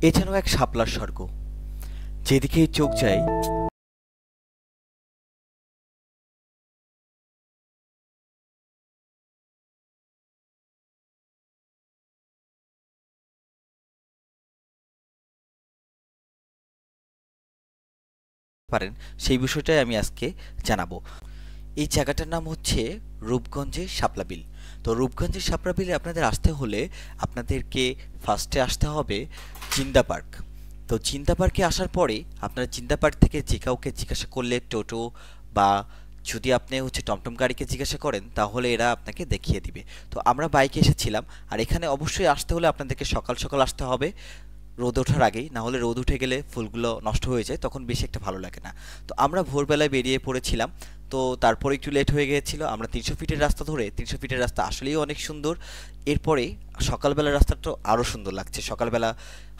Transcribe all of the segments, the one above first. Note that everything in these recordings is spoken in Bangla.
এ যেন এক শাপলার স্বর্গ, যেদিকেই চোখ যায় পারেন, সেই বিষয়টাই আমি আজকে জানাবো। এই জায়গাটার নাম হচ্ছে রূপগঞ্জের শাপলা বিল। তো রূপগঞ্জের শাপলা বিলে আপনাদের আসতে হলে আপনাদেরকে ফার্স্টে আসতে হবে জিন্দা পার্ক। তো জিন্দা পার্কে আসার পরে আপনারা জিন্দা পার্ক থেকে যে কাউকে জিজ্ঞাসা করলে টোটো বা যদি আপনি হচ্ছে টমটম গাড়িকে জিজ্ঞাসা করেন তাহলে এরা আপনাকে দেখিয়ে দিবে। তো আমরা বাইকে এসেছিলাম। আর এখানে অবশ্যই আসতে হলে আপনাদেরকে সকাল সকাল আসতে হবে, রোদ ওঠার আগেই, না হলে রোদ উঠে গেলে ফুলগুলো নষ্ট হয়ে যায়, তখন বেশি একটা ভালো লাগে না। তো আমরা ভোরবেলায় বেরিয়ে পড়েছিলাম। তো তারপরে একটু লেট হয়ে গিয়েছিল। আমরা ৩০০ ফিটের রাস্তা ধরে, ৩০০ ফিটের রাস্তা আসলেই অনেক সুন্দর। এরপরে সকালবেলার রাস্তাটা আরও সুন্দর লাগছে। সকালবেলা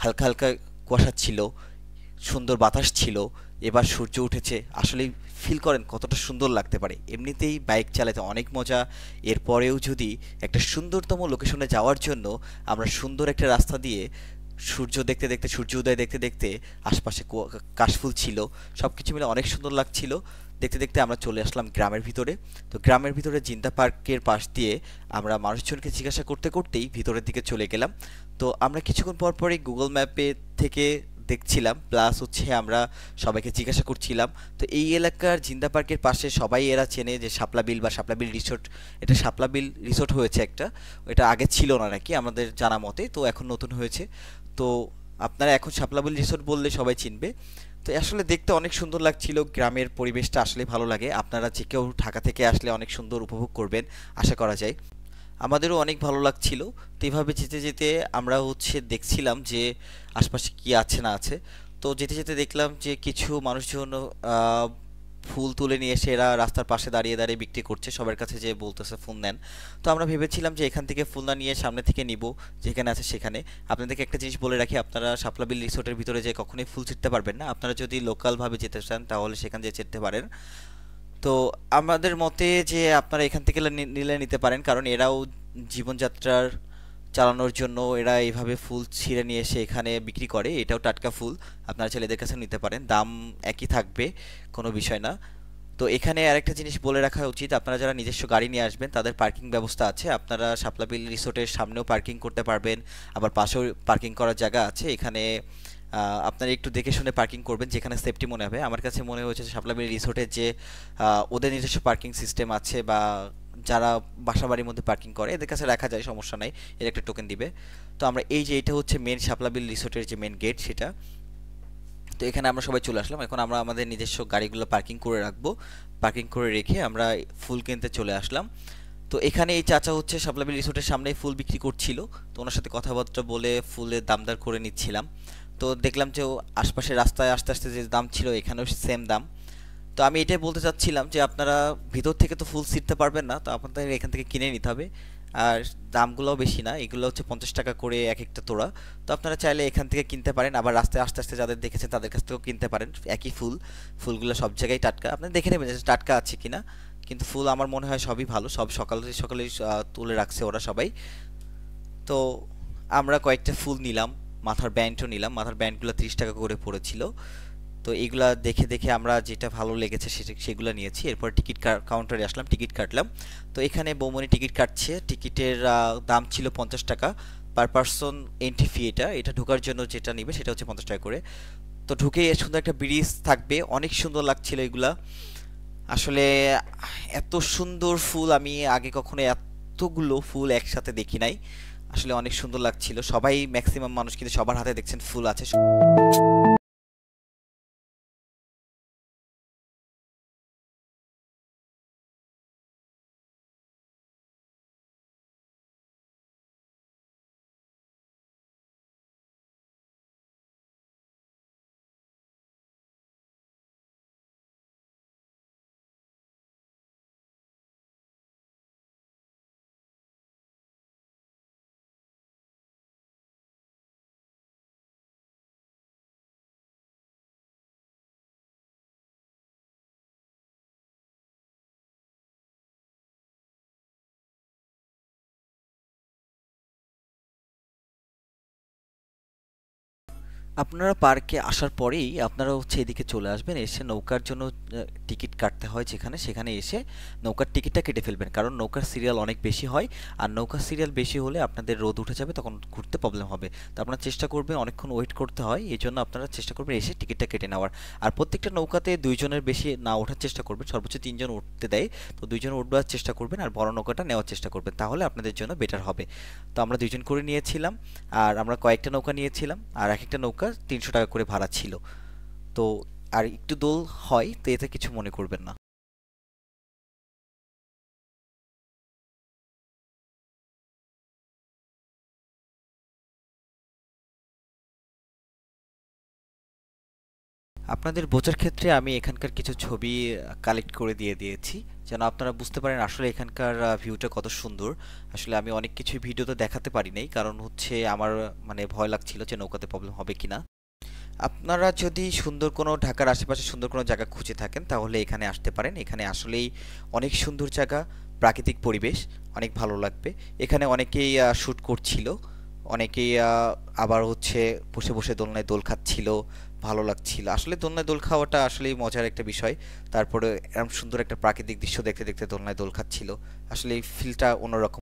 হালকা হালকা কুয়াশা ছিল, সুন্দর বাতাস ছিল, এবার সূর্য উঠেছে। আসলেই ফিল করেন কতটা সুন্দর লাগতে পারে। এমনিতেই বাইক চালাতে অনেক মজা, এরপরেও যদি একটা সুন্দরতম লোকেশনে যাওয়ার জন্য আমরা সুন্দর একটা রাস্তা দিয়ে সূর্য দেখতে দেখতে, সূর্য উদয় দেখতে দেখতে, আশপাশে কাশফুল ছিল, সব কিছু মিলে অনেক সুন্দর লাগছিল। দেখতে দেখতে আমরা চলে আসলাম গ্রামের ভিতরে। তো গ্রামের ভিতরে জিন্দা পার্কের পাশ দিয়ে আমরা মানুষজনকে জিজ্ঞাসা করতে করতেই ভিতরের দিকে চলে গেলাম। তো আমরা কিছুক্ষণ পর পরই গুগল ম্যাপে থেকে দেখছিলাম, প্লাস হচ্ছে আমরা সবাইকে জিজ্ঞাসা করছিলাম। তো এই এলাকার জিন্দা পার্কের পাশে সবাই এরা চেনে যে শাপলা বিল বা শাপলা বিল রিসোর্ট। এটা শাপলা বিল রিসোর্ট হয়েছে একটা, এটা আগে ছিল না নাকি আমাদের জানা মতে, তো এখন নতুন হয়েছে। তো আপনারা এখন শাপলা বিল রিসোর্ট বললে সবাই চিনবে। তো আসলে দেখতে অনেক সুন্দর লাগছিল, গ্রামের পরিবেশটা আসলে ভালো লাগে। আপনারা যে কেউ ঢাকা থেকে আসলে অনেক সুন্দর উপভোগ করবেন আশা করা যায়। আমাদেরও অনেক ভালো লাগছিল। তো এভাবে যেতে যেতে আমরা হচ্ছে দেখছিলাম যে আশপাশে কি আছে না আছে। তো যেতে যেতে দেখলাম যে কিছু মানুষজন আহ, ফুল তুলে নিয়ে এসে এরা রাস্তার পাশে দাঁড়িয়ে দাঁড়িয়ে বিক্রি করছে, সবার কাছে যে বলতেছে ফুল নেন। তো আমরা ভেবেছিলাম যে এখান থেকে ফুল না নিয়ে সামনে থেকে নিব, যেখানে আছে সেখানে। আপনাদেরকে একটা জিনিস বলে রাখি, আপনারা শাপলা বিল রিসোর্টের ভিতরে যে কখনোই ফুল ছিঁড়তে পারবেন না। আপনারা যদি লোকালভাবে যেতে চান তাহলে সেখান দিয়ে ছিঁড়তে পারেন। তো আমাদের মতে যে আপনারা এখান থেকে নিলে নিতে পারেন, কারণ এরাও জীবনযাত্রার চালানোর জন্য এরা এইভাবে ফুল ছিঁড়ে নিয়ে এসে এখানে বিক্রি করে। এটাও টাটকা ফুল, আপনারা ছেলেদের কাছে নিতে পারেন, দাম একই থাকবে, কোনো বিষয় না। তো এখানে আরেকটা জিনিস বলে রাখা উচিত, আপনারা যারা নিজস্ব গাড়ি নিয়ে আসবেন তাদের পার্কিং ব্যবস্থা আছে। আপনারা শাপলা বিল রিসোর্টের সামনেও পার্কিং করতে পারবেন, আবার পাশেও পার্কিং করার জায়গা আছে এখানে। আপনারা একটু দেখে শুনে পার্কিং করবেন যেখানে সেফটি মনে হবে। আমার কাছে মনে হয়েছে শাপলা বিল রিসোর্টের যে ওদের নিজস্ব পার্কিং সিস্টেম আছে, বা যারা বাসা বাড়ির মধ্যে পার্কিং করে এদের কাছে রাখা যায়, সমস্যা নাই, এর একটা টোকেন দিবে। তো আমরা এই যে এটা হচ্ছে মেন শাপলা বিল রিসোর্টের যে মেন গেট সেটা। তো এখানে আমরা সবাই চলে আসলাম। এখন আমরা আমাদের নিজস্ব গাড়িগুলো পার্কিং করে রাখবো। পার্কিং করে রেখে আমরা ফুল কিনতে চলে আসলাম। তো এখানে এই চাচা হচ্ছে শাপলা বিল রিসোর্টের সামনেই ফুল বিক্রি করছিল। তো ওনার সাথে কথাবার্তা বলে ফুলের দামদার করে নিচ্ছিলাম। তো দেখলাম যে ও আশপাশে রাস্তায় আস্তে আস্তে যে দাম ছিল এখানেও সেম দাম। তো আমি এটাই বলতে চাচ্ছিলাম যে আপনারা ভিতর থেকে তো ফুল ছিঁড়তে পারবেন না, তো আপনাদের এখান থেকে কিনে নিতে হবে। আর দামগুলোও বেশি না, এগুলো হচ্ছে 50 টাকা করে এক একটা তোড়া। তো আপনারা চাইলে এখান থেকে কিনতে পারেন, আবার রাস্তায় আস্তে আস্তে যাদের দেখেছেন তাদের কাছ থেকেও কিনতে পারেন। একই ফুল, ফুলগুলো সব জায়গায় টাটকা, আপনি দেখে নেবেন যে টাটকা আছে কিনা। কিন্তু ফুল আমার মনে হয় সবই ভালো, সব সকালে সকালে তুলে রাখছে ওরা সবাই। তো আমরা কয়েকটা ফুল নিলাম, মাথার ব্যান্ডও নিলাম, মাথার ব্যান্ডগুলো 30 টাকা করে পড়েছিল। তো এইগুলা দেখে দেখে আমরা যেটা ভালো লেগেছে সেগুলো নিয়েছি। এরপর টিকিট কাউন্টারে আসলাম, টিকিট কাটলাম। তো এখানে বৌমনি টিকিট কাটছে, টিকিটের দাম ছিল 50 টাকা পার পার্সন। এন্ট্রি ফি এটা, এটা ঢোকার জন্য যেটা নিবে সেটা হচ্ছে 50 টাকা করে। তো ঢুকে সুন্দর একটা ব্রিজ থাকবে, অনেক সুন্দর লাগছিল এগুলা। আসলে এত সুন্দর ফুল আমি আগে কখনো এতগুলো ফুল একসাথে দেখি নাই। আসলে অনেক সুন্দর লাগছিল, সবাই ম্যাক্সিমাম মানুষ কিন্তু সবার হাতে দেখছেন ফুল আছে। আপনারা পার্কে আসার পরেই আপনারা হচ্ছে এদিকে চলে আসবেন, এসে নৌকার জন্য টিকিট কাটতে হয় যেখানে, সেখানে এসে নৌকার টিকিটটা কেটে ফেলবেন, কারণ নৌকার সিরিয়াল অনেক বেশি হয়। আর নৌকার সিরিয়াল বেশি হলে আপনাদের রোদ উঠে যাবে, তখন ঘুরতে প্রবলেম হবে। তো আপনারা চেষ্টা করবেন, অনেকক্ষণ ওয়েট করতে হয়, এই জন্য আপনারা চেষ্টা করবেন এসে টিকিটটা কেটে নেওয়ার। আর প্রত্যেকটা নৌকাতে 2 জনের বেশি না ওঠার চেষ্টা করবেন, সর্বোচ্চ 3 জন উঠতে দেয়। তো 2 জন উঠবার চেষ্টা করবেন আর বড় নৌকাটা নেওয়ার চেষ্টা করবেন, তাহলে আপনাদের জন্য বেটার হবে। তো আমরা 2 জন করে নিয়েছিলাম, আর আমরা কয়েকটা নৌকা নিয়েছিলাম, আর একেকটা নৌকা 300 টাকা করে ভাড়া ছিল। তো আর একটু দোল হয়, তো এতে কিছু মনে করবেন না। আপনাদের বোঝার ক্ষেত্রে আমি এখানকার কিছু ছবি কালেক্ট করে দিয়ে দিয়েছি, যেন আপনারা বুঝতে পারেন আসলে এখানকার ভিউটা কত সুন্দর। আসলে আমি অনেক কিছুই ভিডিওতে দেখাতে পারি নাই, কারণ হচ্ছে আমার মানে ভয় লাগছিল যে নৌকাতে প্রবলেম হবে কিনা। আপনারা যদি সুন্দর কোনো ঢাকার আশেপাশে সুন্দর কোনো জায়গা খুঁজে থাকেন, তাহলে এখানে আসতে পারেন। এখানে আসলেই অনেক সুন্দর জায়গা, প্রাকৃতিক পরিবেশ, অনেক ভালো লাগবে। এখানে অনেকেই শ্যুট করছিল, অনেকেই আবার হচ্ছে বসে বসে দোলনায় দোল খাচ্ছিল, ভালো লাগছিল। আসলে দোলনায় দোল খাওয়াটা আসলেই মজার একটা বিষয়। তারপরে এরকম সুন্দর একটা প্রাকৃতিক দৃশ্য দেখতে দেখতে দোলনায় দোল খাচ্ছিল, আসলে এই ফিলটা অন্যরকম।